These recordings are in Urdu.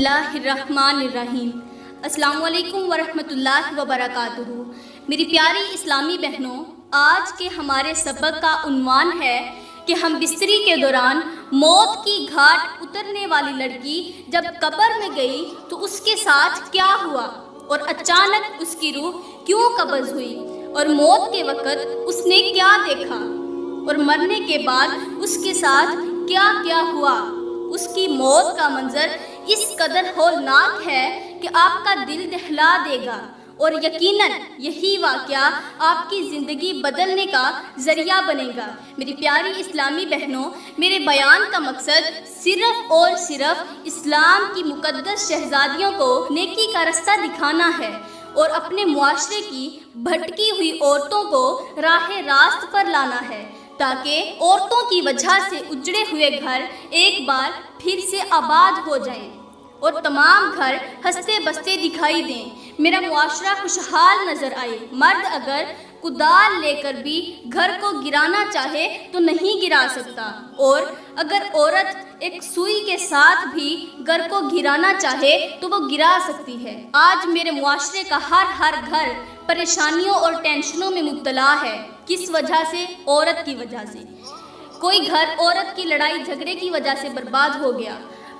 اللہ الرحمن الرحیم۔ السلام علیکم ورحمۃ وبرکاتہ۔ میری پیاری اسلامی بہنوں، آج کے ہمارے سبق کا عنوان ہے کہ ہم بستری کے دوران موت کی گھاٹ اترنے والی لڑکی جب قبر میں گئی تو اس کے ساتھ کیا ہوا اور اچانک اس کی روح کیوں قبض ہوئی اور موت کے وقت اس نے کیا دیکھا اور مرنے کے بعد اس کے ساتھ کیا کیا ہوا۔ اس کی موت کا منظر اس قدر ہولناک ہے کہ آپ کا دل دہلا دے گا اور یقیناً یہی واقعہ آپ کی زندگی بدلنے کا ذریعہ بنے گا۔ میری پیاری اسلامی بہنوں، میرے بیان کا مقصد صرف اور صرف اسلام کی مقدس شہزادیوں کو نیکی کا رستہ دکھانا ہے اور اپنے معاشرے کی بھٹکی ہوئی عورتوں کو راہ راست پر لانا ہے، تاکہ عورتوں کی وجہ سے اجڑے ہوئے گھر ایک بار پھر سے آباد ہو جائیں اور تمام گھر ہنستے بستے دکھائی دیں، میرا معاشرہ خوشحال نظر آئے۔ مرد اگر کدال لے کر بھی گھر کو گرانا چاہے تو نہیں گرا سکتا، اور اگر عورت ایک سوئی کے ساتھ بھی گھر کو گرانا چاہے تو وہ گرا سکتی ہے۔ آج میرے معاشرے کا ہر گھر پریشانیوں اور ٹینشنوں میں مبتلا ہے۔ کس وجہ سے؟ عورت کی وجہ سے۔ کوئی گھر عورت کی لڑائی جھگڑے کی وجہ سے برباد ہو گیا،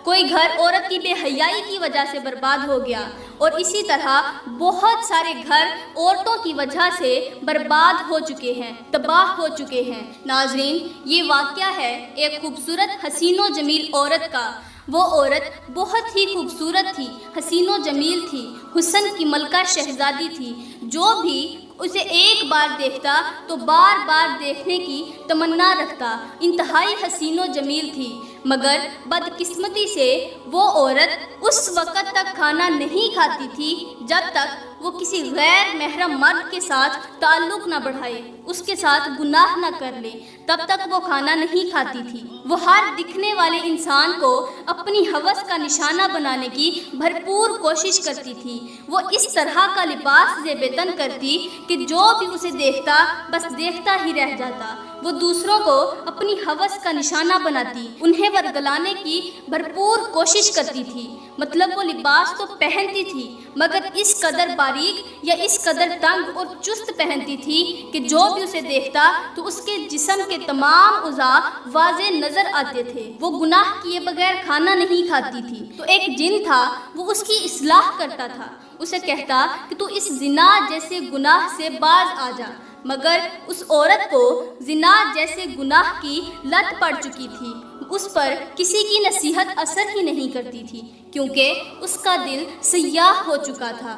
کوئی گھر عورت کی بے حیائی کی وجہ سے برباد ہو گیا، اور اسی طرح بہت سارے گھر عورتوں کی وجہ سے برباد ہو چکے ہیں، تباہ ہو چکے ہیں۔ ناظرین، یہ واقعہ ہے ایک خوبصورت حسین و جمیل عورت کا۔ وہ عورت بہت ہی خوبصورت تھی، حسین و جمیل تھی، حسن کی ملکہ شہزادی تھی۔ جو بھی اسے ایک بار دیکھتا تو بار بار دیکھنے کی تمنا رکھتا، انتہائی حسین و جمیل تھی۔ مگر بدقسمتی سے وہ عورت اس وقت تک کھانا نہیں کھاتی تھی جب تک وہ کسی غیر محرم مرد کے ساتھ تعلق نہ بڑھائے، اس کے ساتھ گناہ نہ کر لے، تب تک وہ کھانا نہیں کھاتی تھی۔ وہ ہر دکھنے والے انسان کو اپنی ہوس کا نشانہ بنانے کی بھرپور کوشش کرتی تھی۔ وہ اس طرح کا لباس زیب تن کرتی کہ جو بھی اسے دیکھتا بس دیکھتا ہی رہ جاتا۔ وہ دوسروں کو اپنی ہوس کا نشانہ بناتی، انہیں ورگلانے کی بھرپور کوشش کرتی تھی۔ مطلب وہ لباس تو پہنتی تھی مگر اس قدر باریک یا اس قدر تنگ اور چست پہنتی تھی کہ جو بھی اسے دیکھتا تو اس کے جسم کے تمام اعضاء واضح نظر آتے تھے۔ وہ گناہ کیے بغیر کھانا نہیں کھاتی تھی۔ تو ایک جن تھا، وہ اس کی اصلاح کرتا تھا، اسے کہتا کہ تو اس زنا جیسے گناہ سے باز آ جا، مگر اس عورت کو زنا جیسے گناہ کی لت پڑ چکی تھی۔ اس پر کسی کی نصیحت اثر ہی نہیں کرتی تھی، کیونکہ اس کا دل سیاہ ہو چکا تھا۔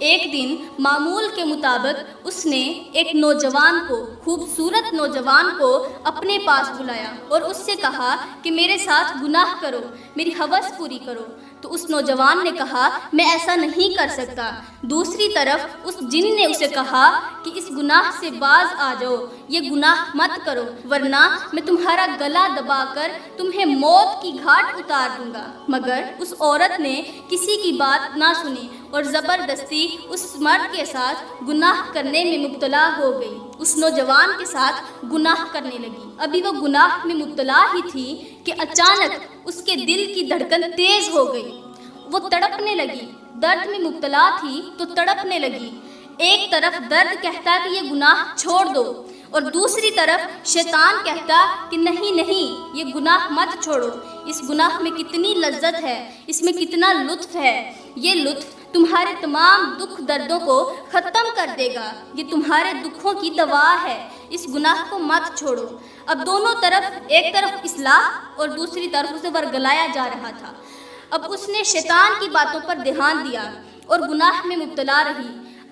ایک دن معمول کے مطابق اس نے ایک نوجوان کو، خوبصورت نوجوان کو اپنے پاس بلایا اور اس سے کہا کہ میرے ساتھ گناہ کرو، میری ہوس پوری کرو۔ تو اس نوجوان نے کہا میں ایسا نہیں کر سکتا۔ دوسری طرف اس جن نے اسے کہا کہ اس گناہ سے باز آ جاؤ، یہ گناہ مت کرو ورنہ میں تمہارا گلا دبا کر تمہیں موت کی گھاٹ اتار دوں گا۔ مگر اس عورت نے کسی کی بات نہ سنی اور زبردستی اس مرد کے ساتھ گناہ کرنے میں مبتلا ہو گئی، اس نوجوان کے ساتھ گناہ کرنے لگی۔ ابھی وہ گناہ میں مبتلا ہی تھی کہ اچانک اس کے دل کی دھڑکن تیز ہو گئی، وہ تڑپنے لگی۔ درد میں مبتلا تھی تو تڑپنے لگی۔ ایک طرف درد کہتا کہ یہ گناہ چھوڑ دو اور دوسری طرف شیطان کہتا کہ نہیں نہیں، یہ گناہ مت چھوڑو، اس گناہ میں کتنی لذت ہے، اس میں کتنا لطف ہے، یہ لطف تمہارے تمام دکھ دردوں کو ختم کر دے گا، یہ تمہارے دکھوں کی دوا ہے، اس گناہ کو مت چھوڑو۔ اب دونوں طرف، ایک طرف اصلاح اور دوسری طرف اسے ورگلایا جا رہا تھا۔ اب اس نے شیطان کی باتوں پر دھیان دیا اور گناہ میں مبتلا رہی۔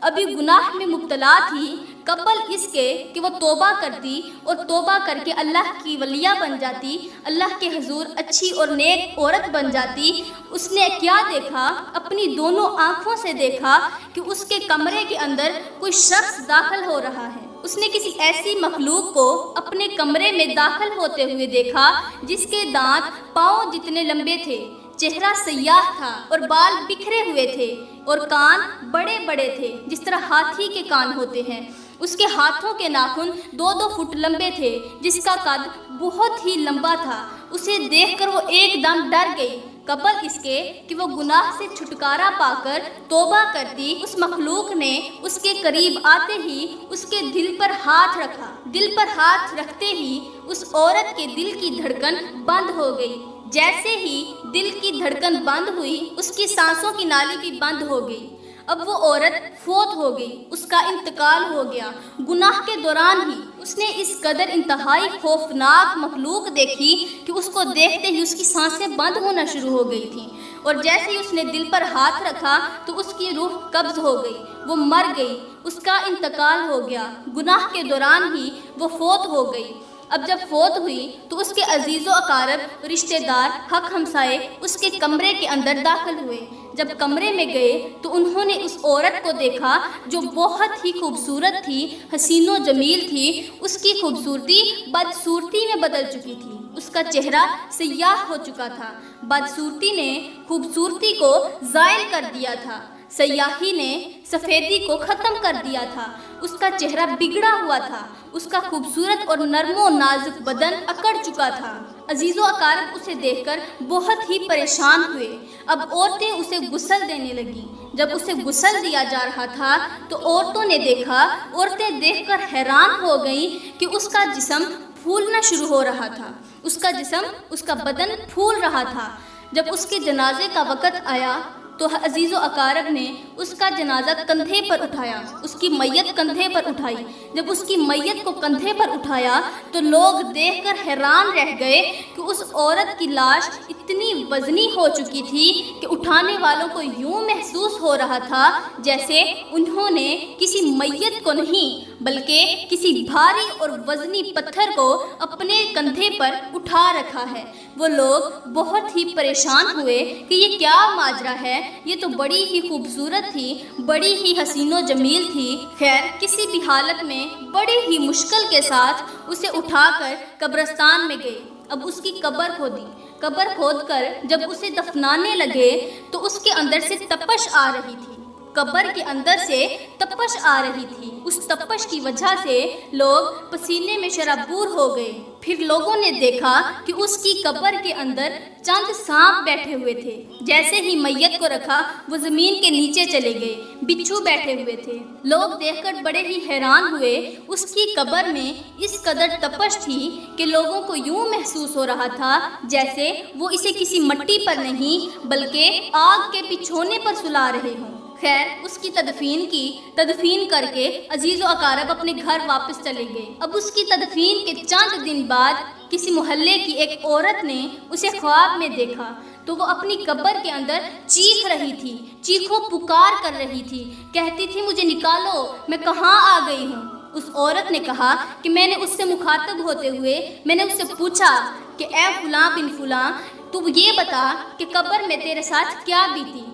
ابھی گناہ میں مبتلا تھی قبل اس کے کہ وہ توبہ کرتی اور توبہ کر کے اللہ کی ولیہ بن جاتی، اللہ کے حضور اچھی اور نیک عورت بن جاتی۔ اس نے کیا دیکھا؟ اپنی دونوں آنکھوں سے دیکھا کہ اس کے کمرے کے اندر کوئی شخص داخل ہو رہا ہے۔ اس نے کسی ایسی مخلوق کو اپنے کمرے میں داخل ہوتے ہوئے دیکھا جس کے دانت پاؤں جتنے لمبے تھے، چہرہ سیاہ تھا اور بال بکھرے ہوئے تھے اور کان بڑے بڑے تھے جس طرح ہاتھی کے کان ہوتے ہیں۔ اس کے ہاتھوں کے ناخن 2-2 فٹ لمبے تھے، جس کا قد بہت ہی لمبا تھا۔ اسے دیکھ کر وہ ایک دم ڈر گئی، قبل اس کے کہ وہ گناہ سے چھٹکارا پا کر توبہ کرتی، اس مخلوق نے اس کے قریب آتے ہی اس کے دل پر ہاتھ رکھا۔ دل پر ہاتھ رکھتے ہی اس عورت کے دل کی دھڑکن بند ہو گئی۔ جیسے ہی دل کی دھڑکن بند ہوئی، اس کی سانسوں کی نالی بھی بند ہو گئی۔ اب وہ عورت فوت ہو گئی، اس کا انتقال ہو گیا۔ گناہ کے دوران ہی اس نے اس قدر انتہائی خوفناک مخلوق دیکھی کہ اس کو دیکھتے ہی اس کی سانسیں بند ہونا شروع ہو گئی تھیں، اور جیسے ہی اس نے دل پر ہاتھ رکھا تو اس کی روح قبض ہو گئی، وہ مر گئی، اس کا انتقال ہو گیا۔ گناہ کے دوران ہی وہ فوت ہو گئی۔ اب جب فوت ہوئی تو اس کے عزیز و اقارب، رشتہ دار، حق ہمسائے اس کے کمرے کے اندر داخل ہوئے۔ جب کمرے میں گئے تو انہوں نے اس عورت کو دیکھا جو بہت ہی خوبصورت تھی، حسین و جمیل تھی۔ اس کی خوبصورتی بدصورتی میں بدل چکی تھی، اس کا چہرہ سیاہ ہو چکا تھا۔ بدصورتی نے خوبصورتی کو زائل کر دیا تھا، سیاہی نے سفیدی کو ختم کر دیا تھا۔ اس کا چہرہ بگڑا ہوا تھا، اس کا خوبصورت اور نرم و نازک بدن اکڑ چکا تھا۔ عزیز و اقارب اسے دیکھ کر بہت ہی پریشان ہوئے۔ اب عورتیں اسے غسل دینے لگیں۔ جب اسے غسل دیا جا رہا تھا تو عورتوں نے دیکھا، عورتیں دیکھ کر حیران ہو گئیں کہ اس کا جسم پھولنا شروع ہو رہا تھا، اس کا جسم، اس کا بدن پھول رہا تھا۔ جب اس کے جنازے کا وقت آیا تو عزیز و اقارب نے اس کا جنازہ کندھے پر اٹھایا، اس کی میت کندھے پر اٹھائی۔ جب اس کی میت کو کندھے پر اٹھایا تو لوگ دیکھ کر حیران رہ گئے کہ اس عورت کی لاش اتنی وزنی ہو چکی تھی کہ اٹھانے والوں کو یوں محسوس ہو رہا تھا جیسے انہوں نے کسی میت کو نہیں بلکہ کسی بھاری اور وزنی پتھر کو اپنے کندھے پر اٹھا رکھا ہے۔ وہ لوگ بہت ہی پریشان ہوئے کہ یہ کیا ماجرا ہے، یہ تو بڑی ہی خوبصورت تھی، بڑی ہی حسین و جمیل تھی۔ خیر، کسی بھی حالت میں بڑی ہی مشکل کے ساتھ اسے اٹھا کر قبرستان میں گئے۔ اب اس کی قبر کھودی۔ قبر کھود کر جب اسے دفنانے لگے تو اس کے اندر سے تپش آ رہی تھی، قبر کے اندر سے تپش آ رہی تھی۔ اس تپش کی وجہ سے لوگ پسینے میں شرابور ہو گئے۔ پھر لوگوں نے دیکھا کہ اس کی قبر کے اندر چند سانپ بیٹھے ہوئے تھے۔ جیسے ہی میت کو رکھا وہ زمین کے نیچے چلے گئے، بچھو بیٹھے ہوئے تھے۔ لوگ دیکھ کر بڑے ہی حیران ہوئے۔ اس کی قبر میں اس قدر تپش تھی کہ لوگوں کو یوں محسوس ہو رہا تھا جیسے وہ اسے کسی مٹی پر نہیں بلکہ آگ کے بچھونے پر سلا رہے ہوں۔ خیر، اس کی تدفین کر کے عزیز و اقارب اپنے گھر واپس چلے گئے۔ اب اس کی تدفین کے چند دن بعد کسی محلے کی ایک عورت نے اسے خواب میں دیکھا تو وہ اپنی قبر کے اندر چیخ رہی تھی، چیخو پکار کر رہی تھی، کہتی تھی مجھے نکالو، میں کہاں آ گئی ہوں۔ اس عورت نے کہا کہ میں نے اس سے مخاطب ہوتے ہوئے میں نے اس سے پوچھا کہ اے فلاں بن فلاں، تو یہ بتا کہ قبر میں تیرے ساتھ کیا بیتی۔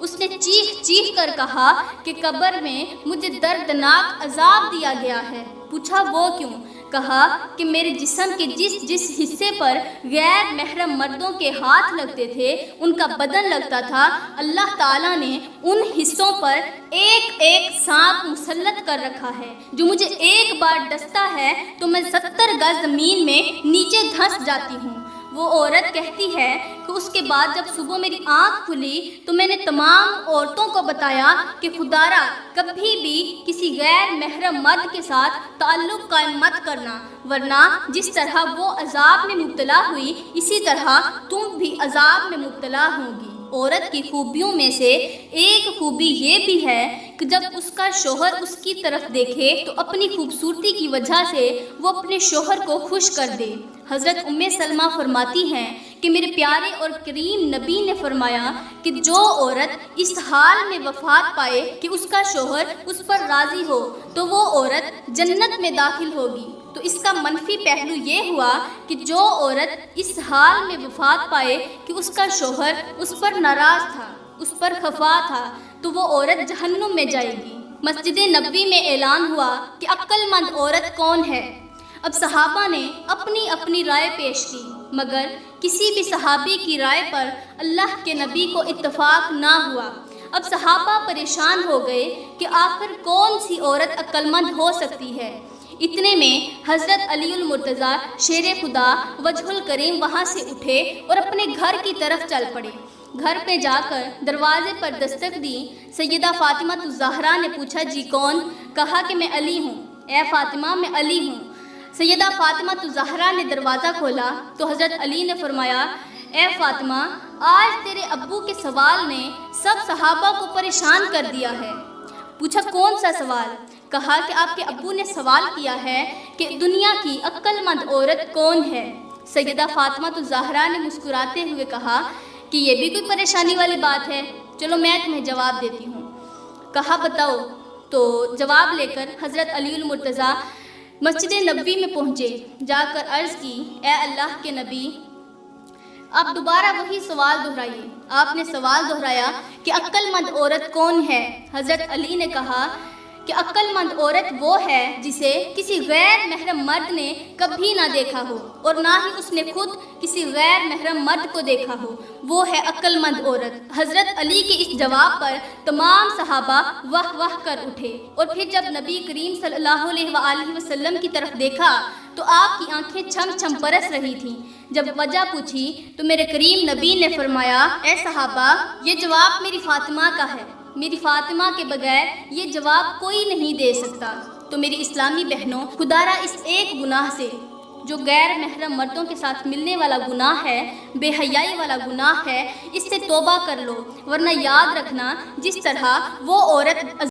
اس نے چیخ کر کہا کہ قبر میں مجھے دردناک عذاب دیا گیا ہے۔ پوچھا وہ کیوں؟ کہا کہ میرے جسم کے جس حصے پر غیر محرم مردوں کے ہاتھ لگتے تھے، ان کا بدن لگتا تھا، اللہ تعالیٰ نے ان حصوں پر ایک سانپ مسلط کر رکھا ہے، جو مجھے ایک بار ڈستا ہے تو میں 70 گز زمین میں نیچے دھنس جاتی ہوں۔ وہ عورت کہتی ہے کہ اس کے بعد جب صبح میری آنکھ کھلی تو میں نے تمام عورتوں کو بتایا کہ خدارا کبھی بھی کسی غیر محرم مرد کے ساتھ تعلق قائم مت کرنا، ورنہ جس طرح وہ عذاب میں مبتلا ہوئی اسی طرح تم بھی عذاب میں مبتلا ہوگی۔ عورت کی خوبیوں میں سے ایک خوبی یہ بھی ہے کہ جب اس کا شوہر اس کی طرف دیکھے تو اپنی خوبصورتی کی وجہ سے وہ اپنے شوہر کو خوش کر دے۔ حضرت سلمہ فرماتی ہیں کہ میرے پیارے اور کریم نبی نے فرمایا کہ جو عورت اس حال میں وفات پائے کہ اس کا شوہر اس پر راضی ہو تو وہ عورت جنت میں داخل ہوگی۔ تو اس کا منفی پہلو یہ ہوا کہ جو عورت اس حال میں وفات پائے کہ اس کا شوہر اس پر ناراض تھا، اس پر خفا تھا، تو وہ عورت جہنم میں جائے گی۔ مسجد نبوی میں اعلان ہوا کہ عقل مند عورت کون ہے۔ اب صحابہ نے اپنی اپنی رائے پیش کی، مگر کسی بھی صحابی کی رائے پر اللہ کے نبی کو اتفاق نہ ہوا۔ اب صحابہ پریشان ہو گئے کہ آخر کون سی عورت عقل مند ہو سکتی ہے۔ اتنے میں حضرت علی المرتضیٰ شیر خدا وجہ الکریم وہاں سے اٹھے اور اپنے گھر کی طرف چل پڑے۔ گھر پہ جا کر دروازے پر دستک دی۔ سیدہ فاطمہ الزہرا نے پوچھا جی کون؟ کہا کہ میں علی ہوں۔ اے فاطمہ میں علی ہوں۔ سیدہ فاطمہ الزہرا نے دروازہ کھولا تو حضرت علی نے فرمایا اے فاطمہ آج تیرے ابو کے سوال نے سب صحابہ کو پریشان کر دیا ہے۔ پوچھا کون سا سوال؟ کہا کہ آپ کے ابو نے سوال کیا ہے کہ دنیا کی عقل مند عورت کون ہے؟ سیدہ فاطمہ الزہرا نے مسکراتے ہوئے کہا کہ یہ بھی کوئی پریشانی والی بات ہے، چلو میں تمہیں جواب دیتی ہوں۔ کہا بتاؤ۔ تو جواب لے کر حضرت علی المرتضیٰ مسجد نبوی میں پہنچے۔ جا کر عرض کی اے اللہ کے نبی آپ دوبارہ وہی سوال دہرائیے۔ آپ نے سوال دہرایا کہ عقل مند عورت کون ہے؟ حضرت علی نے کہا کہ عقل مند عورت وہ ہے جسے کسی غیر محرم مرد نے کبھی نہ دیکھا ہو اور نہ ہی اس نے خود کسی غیر محرم مرد کو دیکھا ہو، وہ ہے عقل مند عورت۔ حضرت علی کے اس جواب پر تمام صحابہ واہ واہ کر اٹھے، اور پھر جب نبی کریم صلی اللہ علیہ وآلہ وسلم کی طرف دیکھا تو آپ کی آنکھیں چھم چھم برس رہی تھیں۔ جب وجہ پوچھی تو میرے کریم نبی نے فرمایا اے صحابہ یہ جواب میری فاطمہ کا ہے، میری فاطمہ کے بغیر یہ جواب کوئی نہیں دے سکتا۔ تو میری اسلامی بہنوں، خدارا اس ایک گناہ سے جو غیر محرم مردوں کے ساتھ ملنے والا گناہ ہے، بے حیائی والا گناہ ہے، اس سے توبہ کر لو، ورنہ یاد رکھنا جس طرح وہ عورت